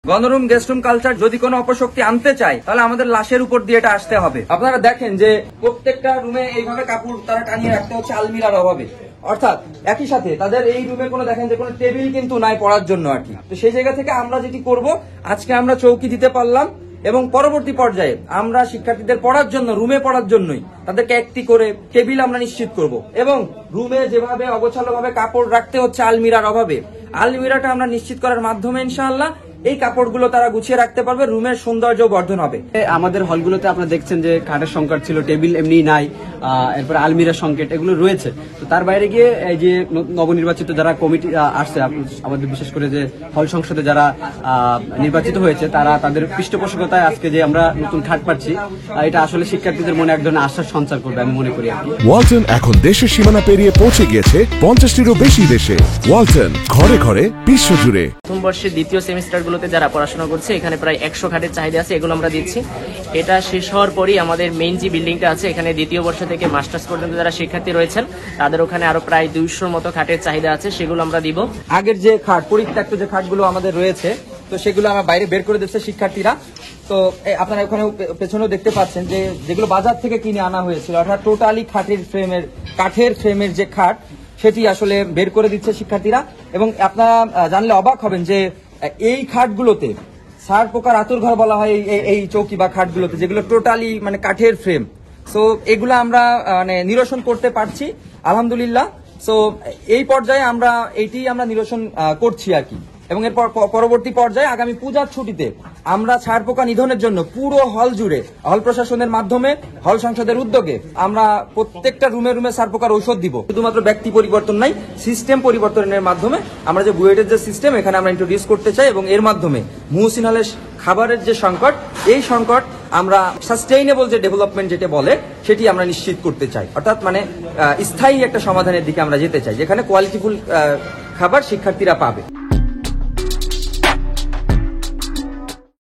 গণরুম guest room culture যদি কোনো অপশক্তি আনতে চায় তাহলে আমাদের লাশের উপর দিয়ে এটা আসতে হবে। আপনারা দেখেন যে প্রত্যেকটা রুমে এইভাবে কাপড় তারা টানিয়ে রাখতে হচ্ছে আলমিরার অভাবে, অর্থাৎ একই সাথে তাদের এই রুমে কোনো দেখেন যে কোনো টেবিল কিন্তু নাই পড়ার জন্য আর কি। তো সেই জায়গা থেকে আমরা যেটি করব, আজকে আমরা চৌকি দিতে পারলাম এবং পরবর্তী পর্যায়ে আমরা শিক্ষার্থীদের পড়ার জন্য রুমে পড়ার জন্যই তাদেরকে একটি করে টেবিল আমরা নিশ্চিত করব এবং রুমে যেভাবে অগোছালো ভাবে কাপড় রাখতে হচ্ছে আলমিরার অভাবে, আলমিরাটা আমরা নিশ্চিত করার মাধ্যমে ইনশাআল্লাহ এই কাপড়গুলো তারা গুছিয়ে রাখতে পারবে, রুমের সৌন্দর্য বর্ধন হবে। আমাদের হলগুলোতে আপনারা দেখছেন যে খাটের সংকট ছিল, টেবিল এমনি নাই, এরপর আলমিরা সংকট এগুলো রয়েছে। তো তার বাইরে গিয়ে এই যে নবনির্বাচিত যারা কমিটি আসছে, আমাদের বিশেষ করে যে হল সংসদে যারা নির্বাচিত হয়েছে, তারা তাদের পৃষ্ঠপোষকতায় আজকে যে আমরা নতুন খাট পাচ্ছি, এটা আসলে শিক্ষার্থীদের মনে এক ধরনের আশ্বাস সঞ্চার করবে আমি মনে করি। ওয়ালটন এখন দেশের সীমানা পেরিয়ে পৌঁছে গিয়েছে 50টিরও বেশি দেশে। ওয়ালটন, ঘরে ঘরে বিশ্বজুড়ে। প্রথম বর্ষের দ্বিতীয় সেমিস্টারগুলোতে যারা পড়াশোনা করছে, এখানে প্রায় 100 খাটের চাহিদা আছে, এগুলো আমরা দিচ্ছি। এটা শেষ হওয়ার পরই আমাদের মেইন যে বিল্ডিংটা আছে, এখানে দ্বিতীয় বর্ষ থেকে মাস্টার্স পর্যন্ত যারা শিক্ষার্থী রয়েছেন, তাদের ওখানে আরো প্রায় 200 মতো খাটের চাহিদা আছে, সেগুলো আমরা দিব। আগের যে খাট, পরিত্যক্ত যে খাটগুলো আমাদের রয়েছে, তো সেগুলো আমরা বাইরে বের করে দিচ্ছে শিক্ষার্থীরা। তো আপনারা ওখানে পেছনেও দেখতে পাচ্ছেন যে যেগুলো বাজার থেকে কিনে আনা হয়েছিল, অর্থাৎ টোটালি কাঠের ফ্রেমের যে খাট, সেটি আসলে বের করে দিচ্ছে শিক্ষার্থীরা। এবং আপনারা জানলে অবাক হবেন যে এই খাটগুলোতে সার পোকার আতুর ঘর বলা হয় এই চৌকি বা খাটগুলোতে, যেগুলো টোটালি মানে কাঠের ফ্রেম। সো এগুলো আমরা মানে নিরসন করতে পারছি আলহামদুলিল্লাহ। সো এই পর্যায়ে আমরা নিরসন করছি আর কি। এবং এর পরবর্তী পর্যায়ে আগামী পূজার ছুটিতে আমরা ছাড় পোকা নিধনের জন্য পুরো হল জুড়ে হল প্রশাসনের মাধ্যমে, হল সংসদের উদ্যোগে আমরা প্রত্যেকটা রুমে রুমে ছাড় পোকার ঔষধ দিব। শুধুমাত্র ব্যক্তি পরিবর্তন নাই, সিস্টেম পরিবর্তনের মাধ্যমে আমরা যে বুয়েটের যে সিস্টেম এখানে আমরা ইন্ট্রোডিউস করতে চাই এবং এর মাধ্যমে মুহসিন হলের খাবারের যে সংকট, এই সংকট আমরা সাস্টেইনেবল যে ডেভেলপমেন্ট যেটা বলে, সেটি আমরা নিশ্চিত করতে চাই। অর্থাৎ মানে স্থায়ী একটা সমাধানের দিকে আমরা যেতে চাই, যেখানে কোয়ালিটিফুল খাবার শিক্ষার্থীরা পাবে।